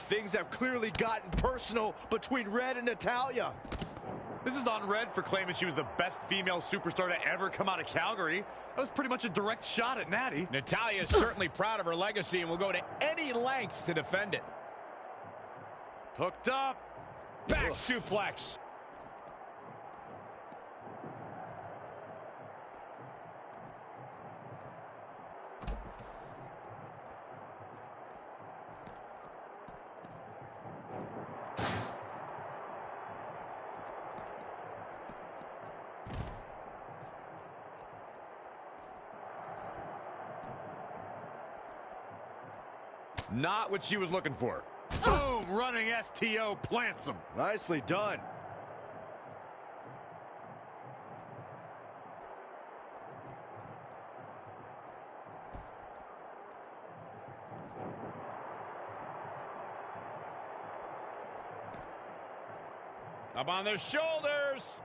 Things have clearly gotten personal between Red and Natalya. This is on Red for claiming she was the best female superstar to ever come out of Calgary. That was pretty much a direct shot at Natty. Natalya is certainly proud of her legacy and will go to any lengths to defend it. Hooked up. Back suplex. Not what she was looking for. Boom! Running STO plants him. Nicely done. Up on their shoulders.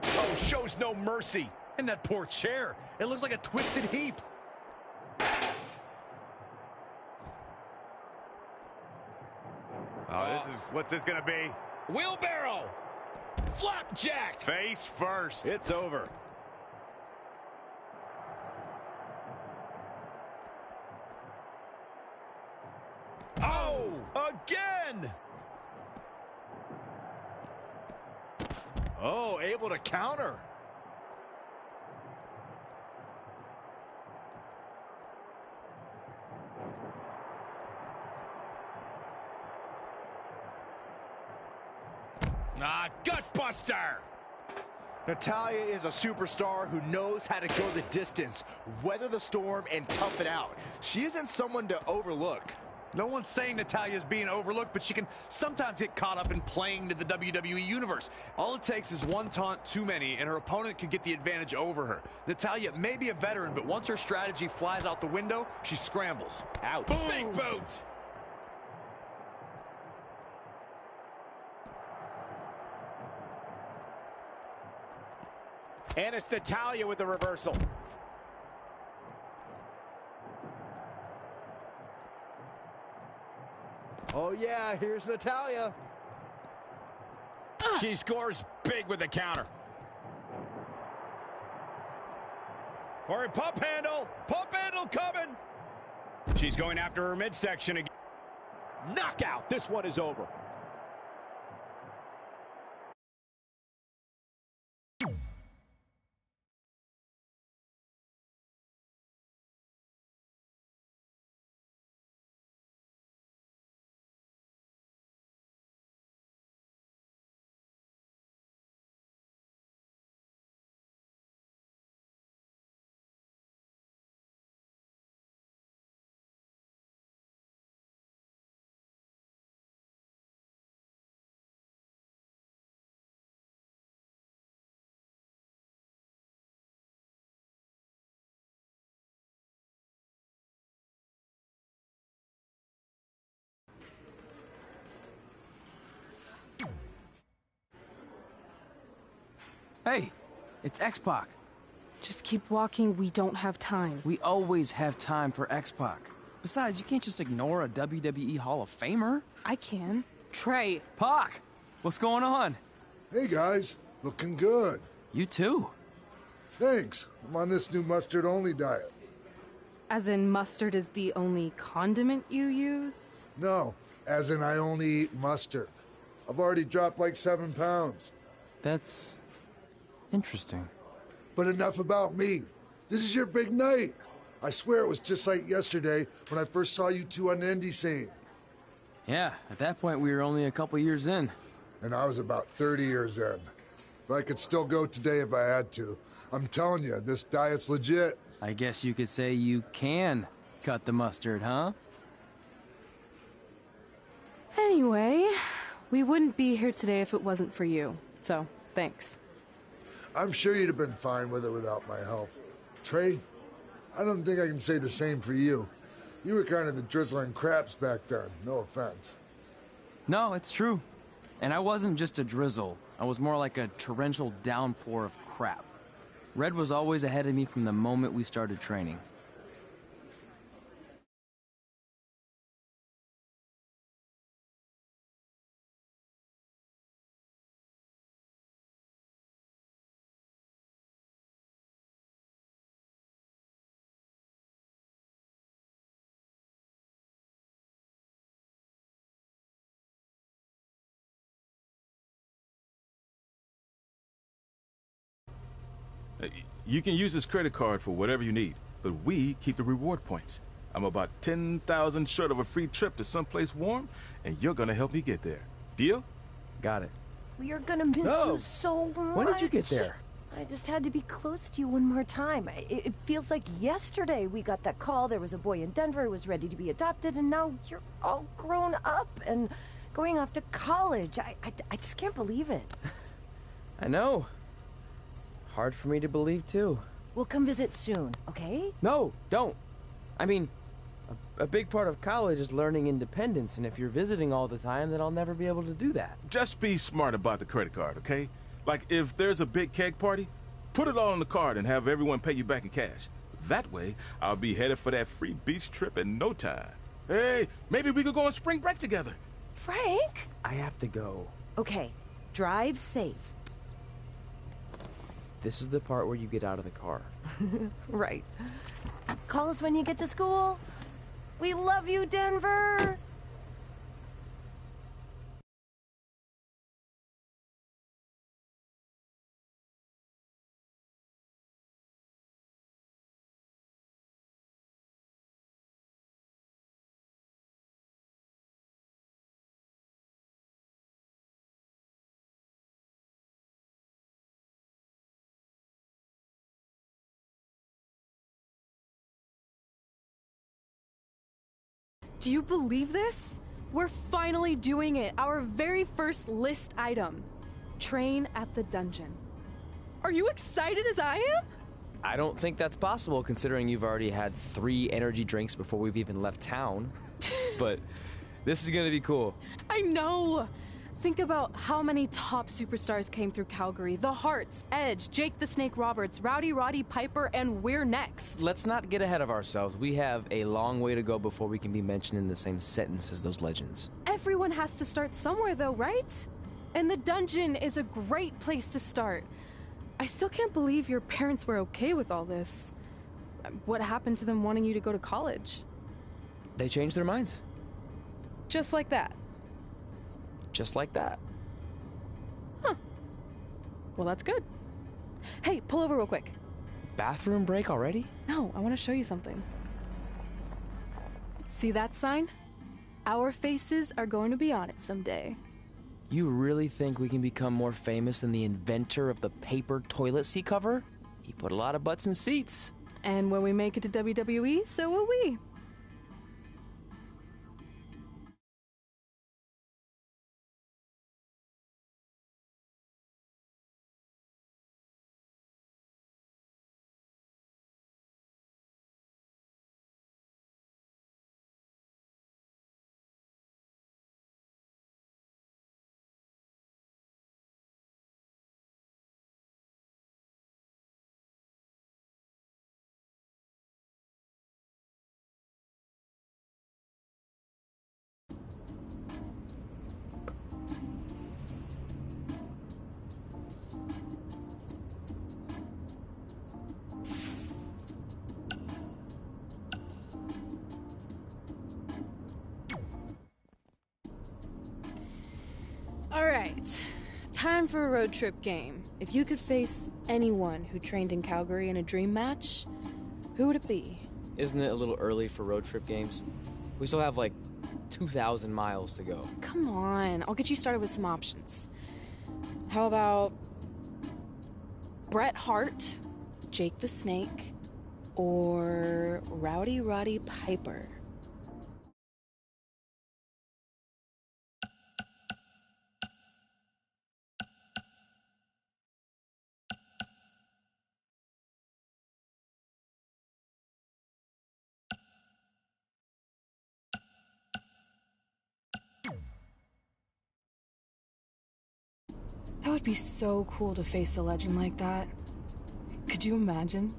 Oh, shows no mercy. And that poor chair. It looks like a twisted heap. Oh, what's this gonna be? Wheelbarrow. Flapjack. Face first. It's over. Oh! Again! Oh, able to counter. Ah, gutbuster. Natalya is a superstar who knows how to go the distance, weather the storm, and tough it out. She isn't someone to overlook. No one's saying Natalya's being overlooked, but she can sometimes get caught up in playing to the WWE Universe. All it takes is one taunt too many, and her opponent could get the advantage over her. Natalya may be a veteran, but once her strategy flies out the window, she scrambles. Ouch. Boom. Big boot. And it's Natalya with the reversal. Oh yeah, here's Natalya. She scores big with the counter. Or a pump handle coming. She's going after her midsection again. Knockout. This one is over. Hey, it's XPac. Just keep walking, we don't have time. We always have time for XPac. Besides, you can't just ignore a WWE Hall of Famer. I can. Trey. Pac, what's going on? Hey guys, looking good. You too. Thanks. I'm on this new mustard-only diet. As in mustard is the only condiment you use? No, as in I only eat mustard. I've already dropped like 7 pounds. That's interesting. But enough about me. This is your big night. I swear it was just like yesterday when I first saw you two on the indie scene. Yeah, at that point we were only a couple years in. And I was about 30 years in. But I could still go today if I had to. I'm telling you, this diet's legit. I guess you could say you can cut the mustard, huh? Anyway, we wouldn't be here today if it wasn't for you. So, thanks. I'm sure you'd have been fine with it without my help. Trey, I don't think I can say the same for you. You were kind of the drizzling craps back then, no offense. No, it's true. And I wasn't just a drizzle. I was more like a torrential downpour of crap. Red was always ahead of me from the moment we started training. You can use this credit card for whatever you need, but we keep the reward points. I'm about 10,000 short of a free trip to someplace warm, and you're gonna help me get there. Deal? Got it. We are gonna miss you so much. When did you get there? I just had to be close to you one more time. It feels like yesterday we got that call. There was a boy in Denver who was ready to be adopted, and now you're all grown up and going off to college. I just can't believe it. I know. It's hard for me to believe, too. We'll come visit soon, okay? No, don't. I mean, a big part of college is learning independence, and if you're visiting all the time, then I'll never be able to do that. Just be smart about the credit card, okay? Like, if there's a big keg party, put it all on the card and have everyone pay you back in cash. That way, I'll be headed for that free beach trip in no time. Hey, maybe we could go on spring break together. Frank? I have to go. Okay, drive safe. This is the part where you get out of the car. Right. Call us when you get to school. We love you, Denver! Do you believe this? We're finally doing it. Our very first list item. Train at the dungeon. Are you excited as I am? I don't think that's possible, considering you've already had 3 energy drinks before we've even left town. But this is gonna be cool. I know. Think about how many top superstars came through Calgary. The Hearts, Edge, Jake the Snake Roberts, Rowdy Roddy Piper, and we're next. Let's not get ahead of ourselves. We have a long way to go before we can be mentioned in the same sentence as those legends. Everyone has to start somewhere though, right? And the dungeon is a great place to start. I still can't believe your parents were okay with all this. What happened to them wanting you to go to college? They changed their minds. Just like that. Just like that. Huh. Well, that's good. Hey, pull over real quick. Bathroom break already? No, I want to show you something. See that sign? Our faces are going to be on it someday. You really think we can become more famous than the inventor of the paper toilet seat cover? He put a lot of butts in seats. And when we make it to WWE, so will we. All right, time for a road trip game. If you could face anyone who trained in Calgary in a dream match, who would it be? Isn't it a little early for road trip games? We still have like 2,000 miles to go. Come on, I'll get you started with some options. How about Bret Hart, Jake the Snake, or Rowdy Roddy Piper? That would be so cool to face a legend like that. Could you imagine?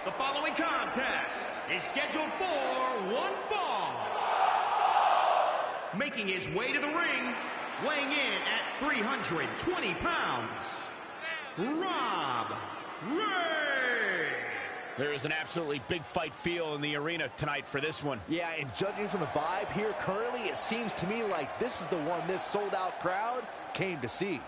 The following contest is scheduled for one fall. Making his way to the ring, weighing in at 320 pounds, Rob Ray. There is an absolutely big fight feel in the arena tonight for this one. Yeah, and judging from the vibe here currently, it seems to me like this is the one this sold-out crowd came to see.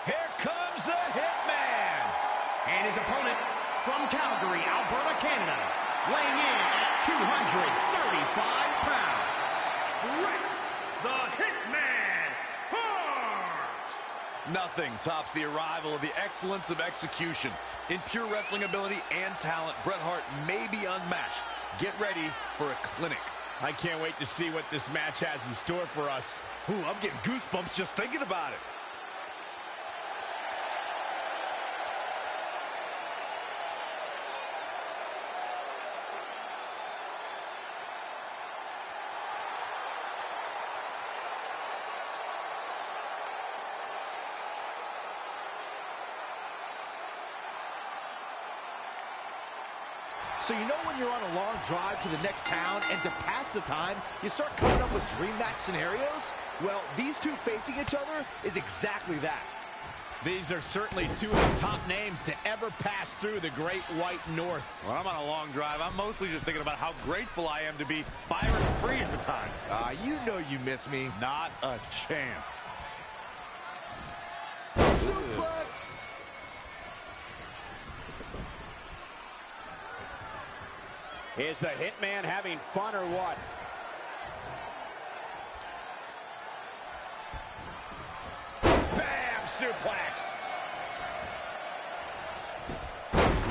Here comes the Hitman. And his opponent from Calgary, Alberta, Canada, weighing in at 235 pounds, Bret the Hitman Hart. Nothing tops the arrival of the excellence of execution. In pure wrestling ability and talent, Bret Hart may be unmatched. Get ready for a clinic. I can't wait to see what this match has in store for us. Ooh, I'm getting goosebumps just thinking about it. So you know when you're on a long drive to the next town and to pass the time, you start coming up with dream match scenarios? Well, these two facing each other is exactly that. These are certainly two of the top names to ever pass through the Great White North. When I'm on a long drive, I'm mostly just thinking about how grateful I am to be Byron-free at the time. You know you miss me. Not a chance. Suplex! Is the Hitman having fun or what? Bam! Suplex!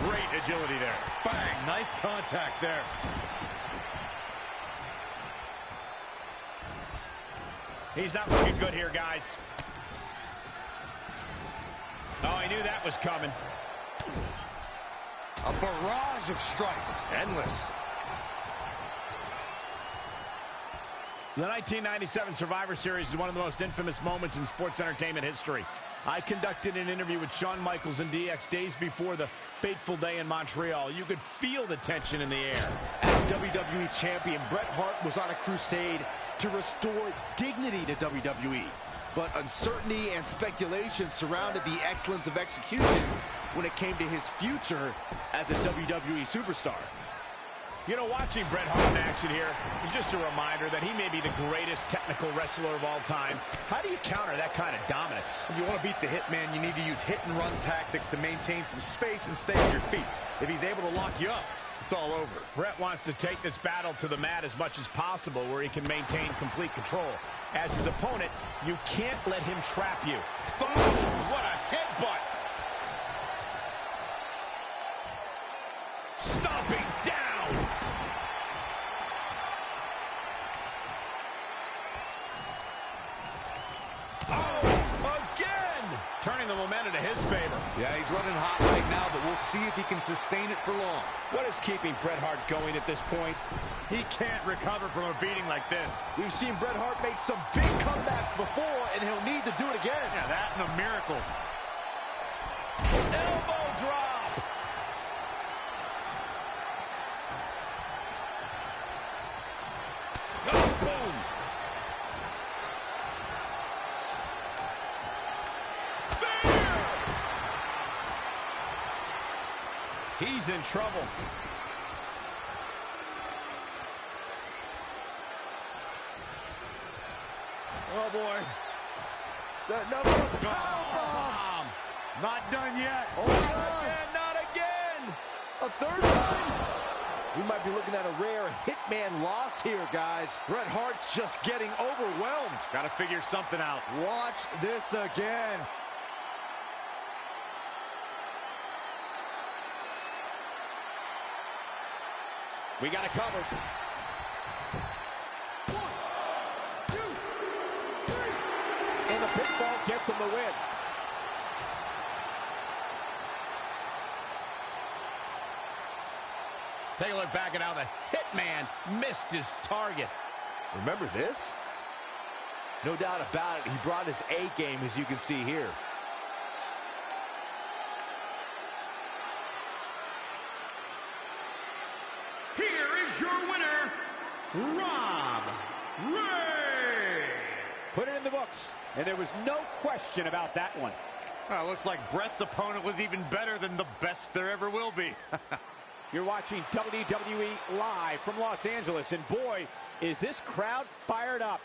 Great agility there. Bang! Nice contact there. He's not looking good here, guys. Oh, I knew that was coming. A barrage of strikes. Endless. The 1997 Survivor Series is one of the most infamous moments in sports entertainment history. I conducted an interview with Shawn Michaels and DX days before the fateful day in Montreal. You could feel the tension in the air. As WWE Champion, Bret Hart was on a crusade to restore dignity to WWE. But uncertainty and speculation surrounded the excellence of execution when it came to his future as a WWE superstar. You know, watching Bret Hart in action here is just a reminder that he may be the greatest technical wrestler of all time. How do you counter that kind of dominance? If you want to beat the Hitman, you need to use hit-and-run tactics to maintain some space and stay on your feet. If he's able to lock you up, it's all over. Bret wants to take this battle to the mat as much as possible where he can maintain complete control. As his opponent, you can't let him trap you. Oh, what a headbutt! Stomping down! Oh, again! Turning the momentum to his favor. Yeah, he's running hot right now, but we'll see if he can sustain it for long. What is keeping Bret Hart going at this point? He can't recover from a beating like this. We've seen Bret Hart make some big comebacks before, and he'll need to do it again. Yeah, that and a miracle. Elbow drop! He's in trouble. Oh, boy. That number powerbomb. Not done yet. Oh, not again, not again. A third time. We might be looking at a rare hitman loss here, guys. Bret Hart's just getting overwhelmed. Got to figure something out. Watch this again. We got it covered. 1, 2, 3. And the pinfall gets him the win. Take a look back at how the Hitman missed his target. Remember this? No doubt about it. He brought his A game, as you can see here. Here is your winner, Rob Ray. Put it in the books, and there was no question about that one. Well, looks like Bret's opponent was even better than the best there ever will be. You're watching WWE live from Los Angeles, and boy, is this crowd fired up.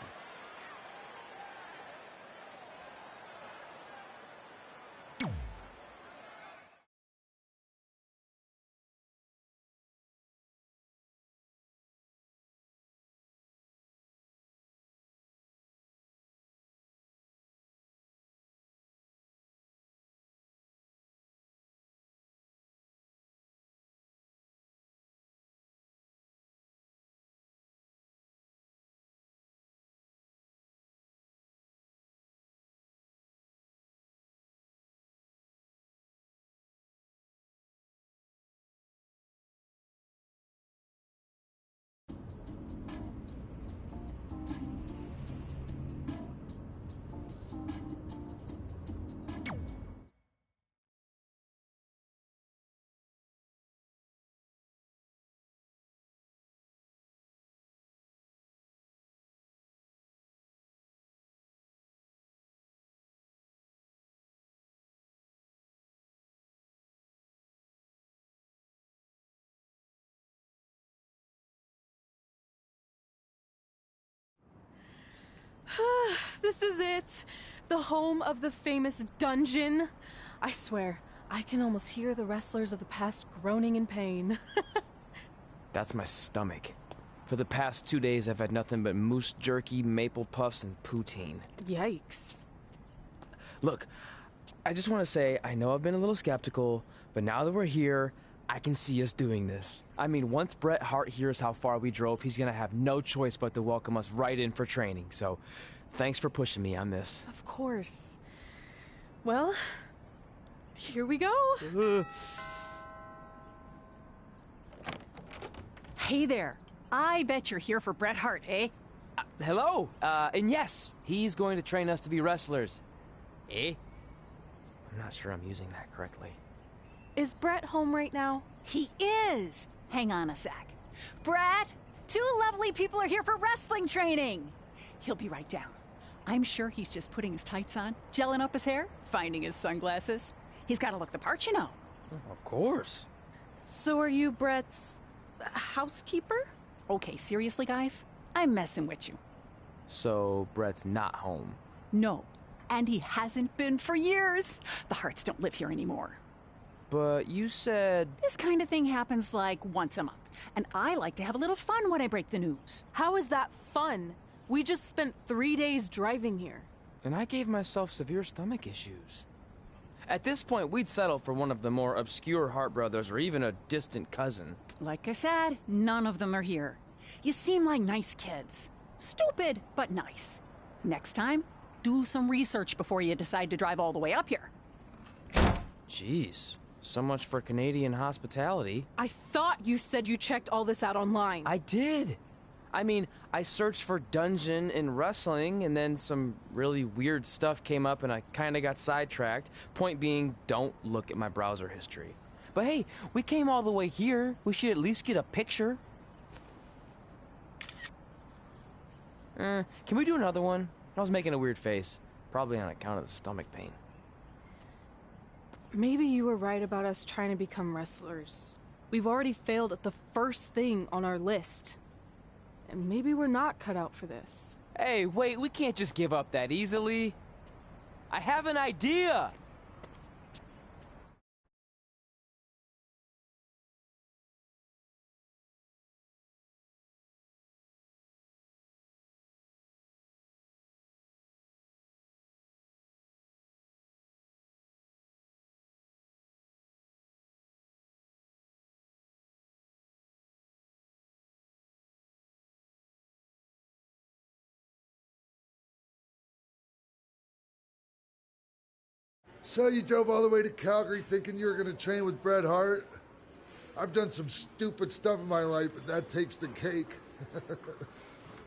This is it. The home of the famous dungeon. I swear, I can almost hear the wrestlers of the past groaning in pain. That's my stomach. For the past 2 days, I've had nothing but moose jerky, maple puffs, and poutine. Yikes. Look, I just want to say, I know I've been a little skeptical, but now that we're here, I can see us doing this. I mean, once Bret Hart hears how far we drove, he's going to have no choice but to welcome us right in for training. So, thanks for pushing me on this. Of course. Well, here we go. Hey there. I bet you're here for Bret Hart, eh? Hello. And yes, he's going to train us to be wrestlers. Eh? I'm not sure I'm using that correctly. Is Bret home right now? He is. Hang on a sec. Bret, 2 lovely people are here for wrestling training. He'll be right down. I'm sure he's just putting his tights on, gelling up his hair, finding his sunglasses. He's got to look the part, you know. Of course. So are you Bret's housekeeper? Okay, seriously, guys? I'm messing with you. So, Bret's not home. No, and he hasn't been for years. The Harts don't live here anymore. But you said... This kind of thing happens like once a month, and I like to have a little fun when I break the news. How is that fun? We just spent 3 days driving here. And I gave myself severe stomach issues. At this point, we'd settle for one of the more obscure Hart brothers or even a distant cousin. Like I said, none of them are here. You seem like nice kids. Stupid, but nice. Next time, do some research before you decide to drive all the way up here. Jeez. So much for Canadian hospitality. I thought you said you checked all this out online. I did. I mean, I searched for dungeon in wrestling, and then some really weird stuff came up, and I kind of got sidetracked. Point being, don't look at my browser history. But hey, we came all the way here. We should at least get a picture. Can we do another one? I was making a weird face. Probably on account of the stomach pain. Maybe you were right about us trying to become wrestlers. We've already failed at the first thing on our list. And maybe we're not cut out for this. Hey, wait, we can't just give up that easily. I have an idea! So you drove all the way to Calgary thinking you were going to train with Bret Hart? I've done some stupid stuff in my life, but that takes the cake.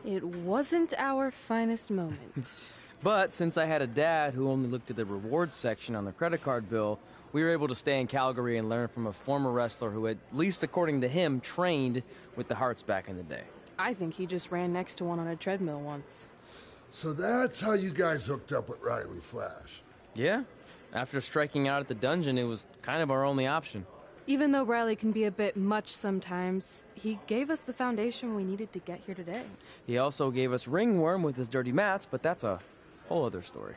It wasn't our finest moment. But since I had a dad who only looked at the rewards section on the credit card bill, we were able to stay in Calgary and learn from a former wrestler who, at least according to him, trained with the Harts back in the day. I think he just ran next to one on a treadmill once. So that's how you guys hooked up with Riley Flash. Yeah. After striking out at the dungeon, it was kind of our only option. Even though Riley can be a bit much sometimes, he gave us the foundation we needed to get here today. He also gave us Ringworm with his dirty mats, but that's a whole other story.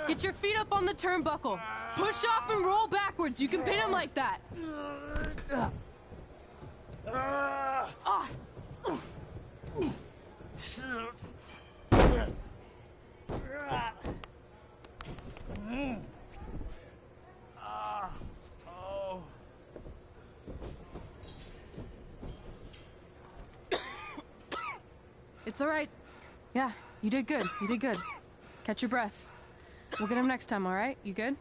Get your feet up on the turnbuckle. Push off and roll backwards. You can pin him like that. It's all right. Yeah, you did good. You did good. Catch your breath. We'll get him next time, all right? You good?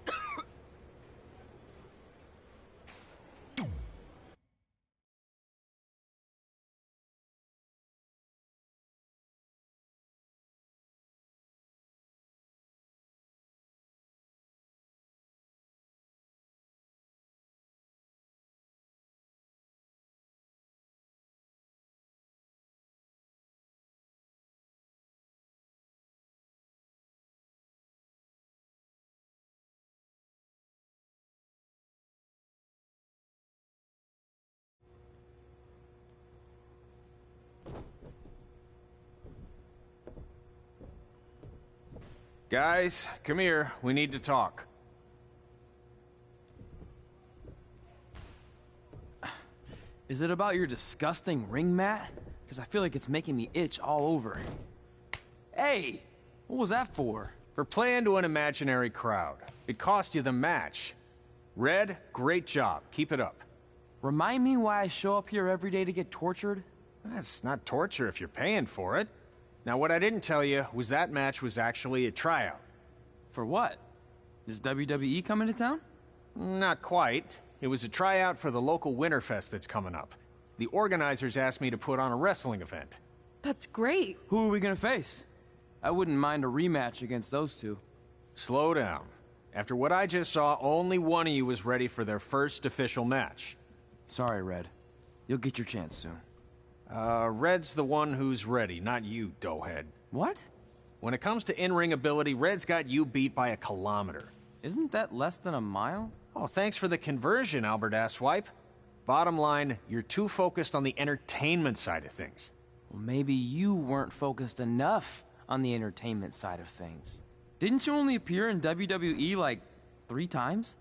Guys, come here. We need to talk. Is it about your disgusting ring mat? Because I feel like it's making me itch all over. Hey! What was that for? For playing to an imaginary crowd. It cost you the match. Red, great job. Keep it up. Remind me why I show up here every day to get tortured? That's not torture if you're paying for it. Now, what I didn't tell you was that match was actually a tryout. For what? Is WWE coming to town? Not quite. It was a tryout for the local Winterfest that's coming up. The organizers asked me to put on a wrestling event. That's great. Who are we gonna face? I wouldn't mind a rematch against those two. Slow down. After what I just saw, only one of you was ready for their first official match. Sorry, Red. You'll get your chance soon. Red's the one who's ready, not you, doughhead. What? When it comes to in-ring ability, Red's got you beat by a kilometer. Isn't that less than a mile? Oh, thanks for the conversion, Albert Asswipe. Bottom line, you're too focused on the entertainment side of things. Well, maybe you weren't focused enough on the entertainment side of things. Didn't you only appear in WWE like 3 times?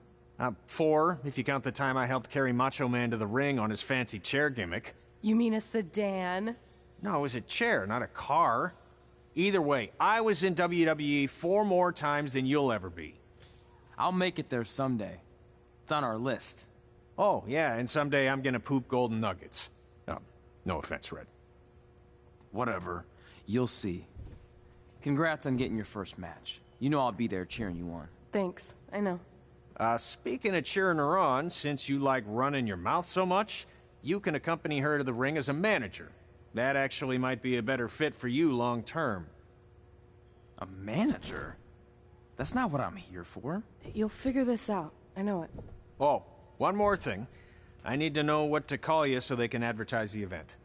4, if you count the time I helped carry Macho Man to the ring on his fancy chair gimmick. You mean a sedan? No, it was a chair, not a car. Either way, I was in WWE 4 more times than you'll ever be. I'll make it there someday. It's on our list. Oh, yeah, and someday I'm gonna poop golden nuggets. No offense, Red. Whatever. You'll see. Congrats on getting your first match. You know I'll be there cheering you on. Thanks. I know. Speaking of cheering her on, since you like running your mouth so much, you can accompany her to the ring as a manager. That actually might be a better fit for you long term. A manager? That's not what I'm here for. You'll figure this out. I know it. Oh, one more thing. I need to know what to call you so they can advertise the event.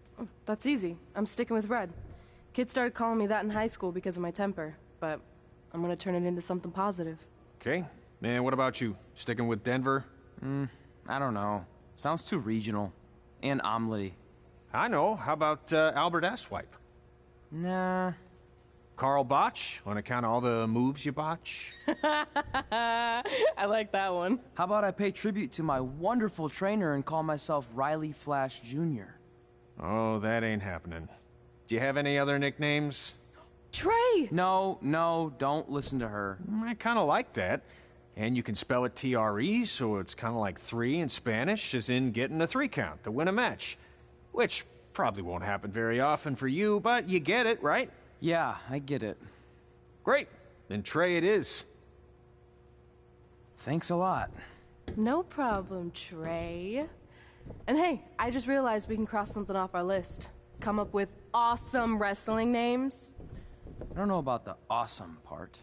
That's easy. I'm sticking with Red. Kids started calling me that in high school because of my temper, but I'm gonna turn it into something positive. Okay. Man, what about you? Sticking with Denver? I don't know. Sounds too regional. And omelet-y. I know. How about Albert Asswipe? Nah. Carl Botch, on account of all the moves you botch? I like that one. How about I pay tribute to my wonderful trainer and call myself Riley Flash Jr.? Oh, that ain't happening. Do you have any other nicknames? Trey! No, don't listen to her. I kind of like that. And you can spell it T-R-E, so it's kind of like 3 in Spanish, as in getting a 3 count to win a match. Which probably won't happen very often for you, but you get it, right? Yeah, I get it. Great. Then Trey it is. Thanks a lot. No problem, Trey. And hey, I just realized we can cross something off our list. Come up with awesome wrestling names. I don't know about the awesome part.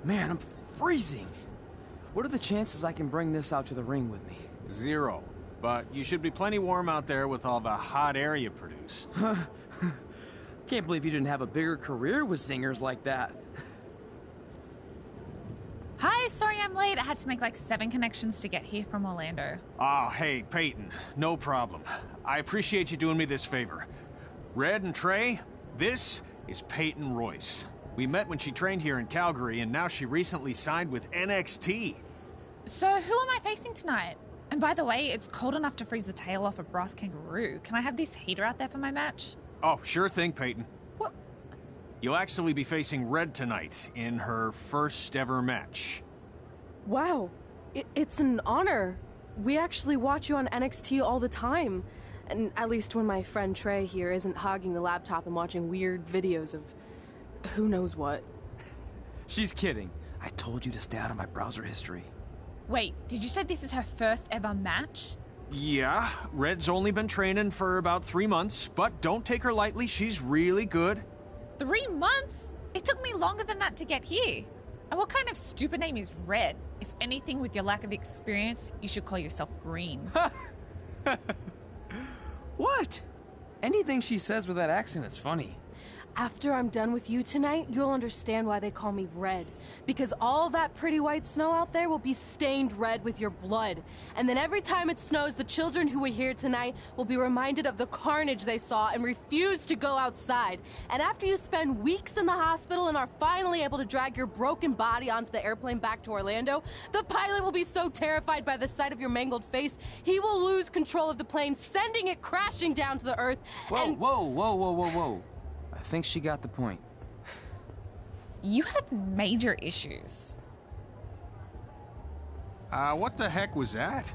Man, I'm freezing. What are the chances I can bring this out to the ring with me? 0. But you should be plenty warm out there with all the hot air you produce. Can't believe you didn't have a bigger career with singers like that. Hi, sorry I'm late. I had to make like 7 connections to get here from Orlando. Oh, hey, Peyton. No problem. I appreciate you doing me this favor. Red and Trey, this is Peyton Royce. We met when she trained here in Calgary, and now she recently signed with NXT. So who am I facing tonight? And by the way, it's cold enough to freeze the tail off a brass kangaroo. Can I have this heater out there for my match? Oh, sure thing, Peyton. What? You'll actually be facing Red tonight in her first ever match. Wow, it's an honor. We actually watch you on NXT all the time. And at least when my friend Trey here isn't hogging the laptop and watching weird videos of who knows what. She's kidding. I told you to stay out of my browser history. Wait, did you say this is her first ever match? Yeah, Red's only been training for about 3 months, but don't take her lightly, she's really good. 3 months? It took me longer than that to get here. And what kind of stupid name is Red? If anything, with your lack of experience, you should call yourself Green. What? Anything she says with that accent is funny. After I'm done with you tonight, you'll understand why they call me Red. Because all that pretty white snow out there will be stained red with your blood. And then every time it snows, the children who were here tonight will be reminded of the carnage they saw and refuse to go outside. And after you spend weeks in the hospital and are finally able to drag your broken body onto the airplane back to Orlando, the pilot will be so terrified by the sight of your mangled face, he will lose control of the plane, sending it crashing down to the earth. Whoa. I think she got the point. You have major issues. What the heck was that?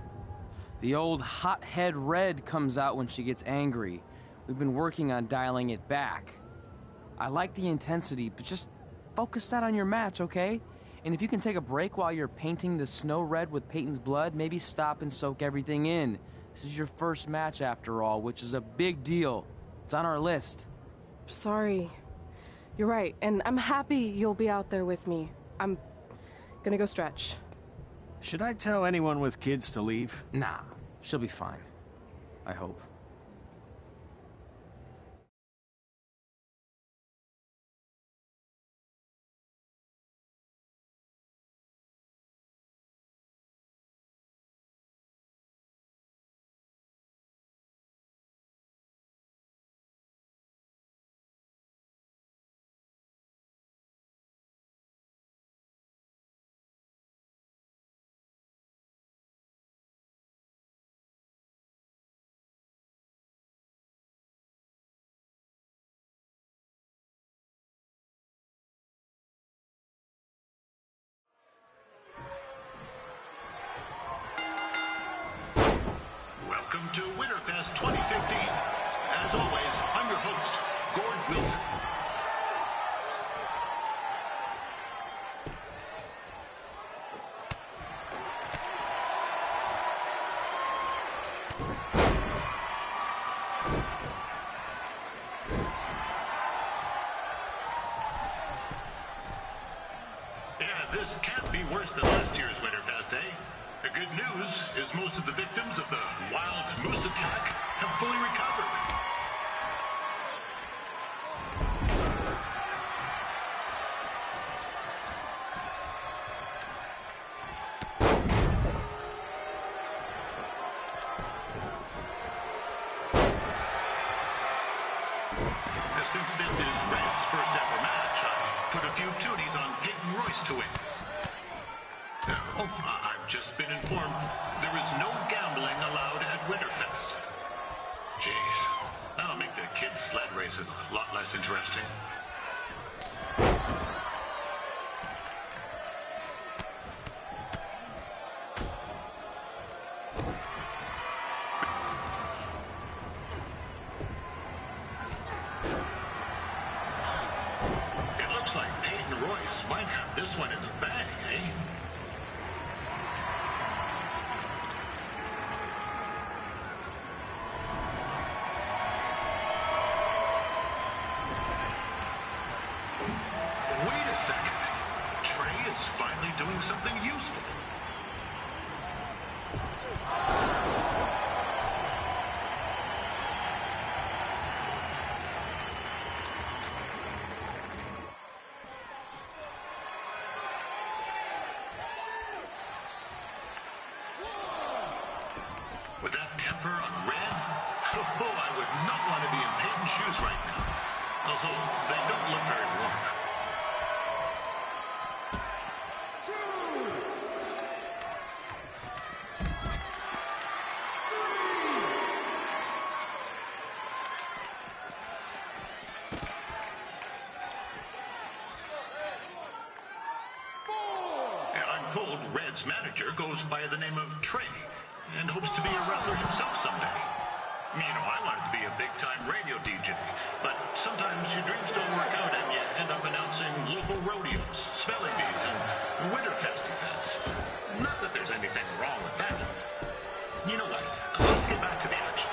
The old hothead Red comes out when she gets angry. We've been working on dialing it back. I like the intensity, but just focus that on your match, okay? And if you can take a break while you're painting the snow red with Peyton's blood, maybe stop and soak everything in. This is your first match after all, which is a big deal. It's on our list. Sorry. You're right, and I'm happy you'll be out there with me. I'm gonna go stretch. Should I tell anyone with kids to leave? Nah, she'll be fine. I hope. Welcome to Winterfest 2015. As always, I'm your host, Gord Wilson. Yeah, this can't be worse than last year's Winterfest, eh? The good news is most of the victims of the wild moose attack have fully recovered. Since this is Red's first ever match, I put a few toonies on Peyton Royce to win. I've just been informed there is no gambling allowed at Winterfest. Jeez, that'll make the kids' sled races a lot less interesting. It looks like Peyton Royce might have this one in the bag, eh? Trey is finally doing something useful. With that temper on Red, I would not want to be in Peyton's shoes right now. Also, they don't look very warm. I'm told Red's manager goes by the name of Trey and hopes to be a wrestler himself someday. You know, I wanted to be a big-time radio DJ, but sometimes your dreams don't work out and you end up announcing local rodeos, spelling bees, and Winterfest events. Not that there's anything wrong with that. You know what? Let's get back to the action.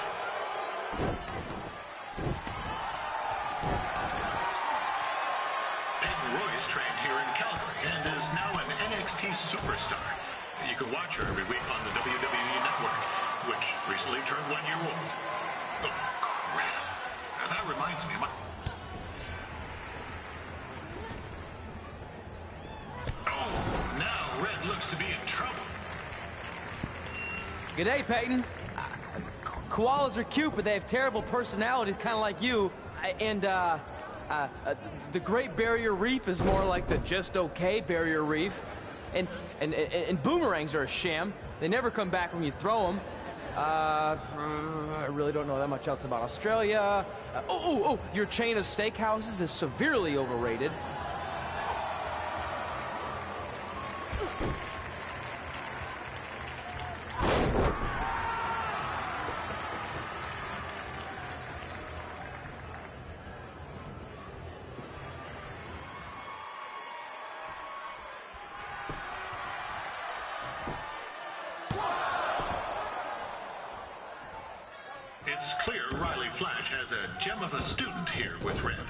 Peyton Royce trained here in Calgary and is now an NXT superstar. You can watch her every week on the WWE Network, which recently turned 1 year old. Oh, crap. That reminds me of my... Oh, now Red looks to be in trouble. G'day, Peyton. Koalas are cute, but they have terrible personalities, kind of like you. The Great Barrier Reef is more like the just okay Barrier Reef. And boomerangs are a sham. They never come back when you throw them. I really don't know that much else about Australia. Your chain of steakhouses is severely overrated. It's clear Riley Flash has a gem of a student here with Red.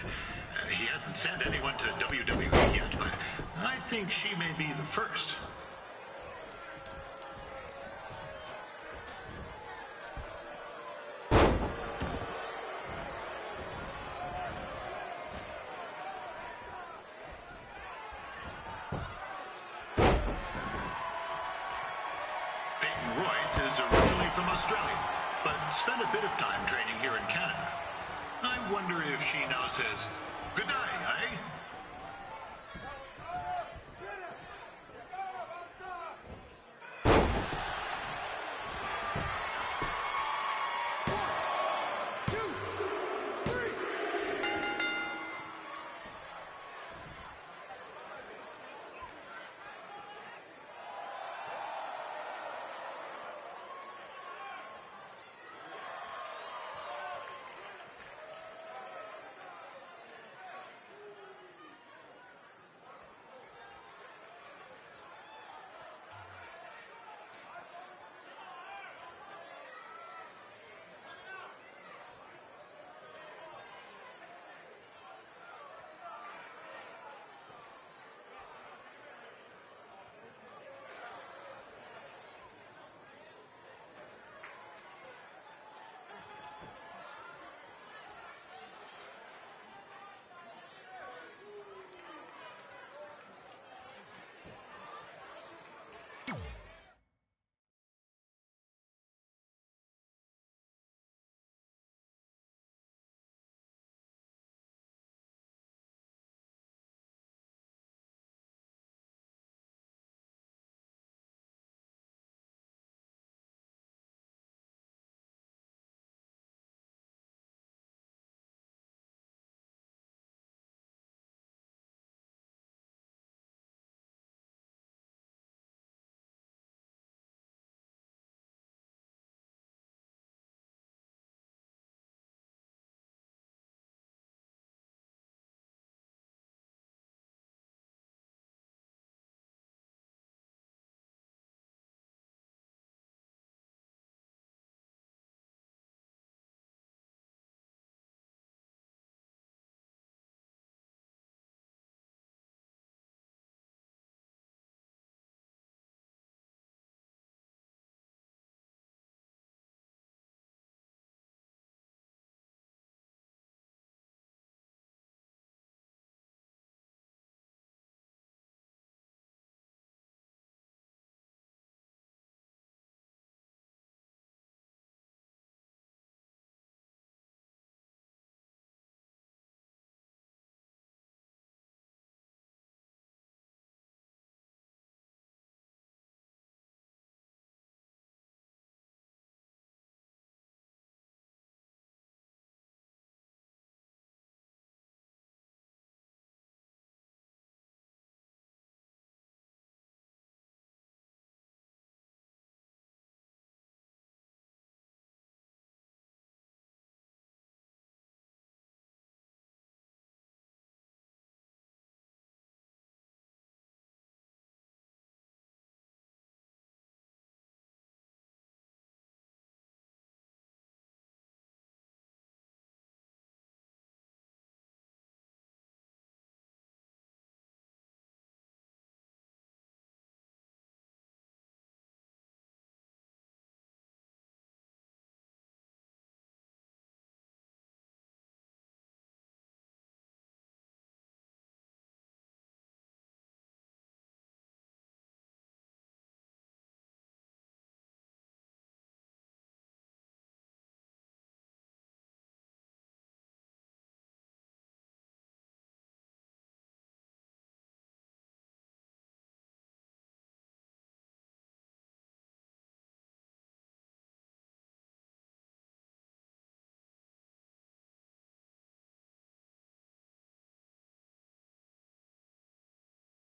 He hasn't sent anyone to WWE yet, but I think she may be the first. Peyton Royce is originally from Australia, but spent a bit of time training here in Canada. I wonder if she now says, "Good day, eh?"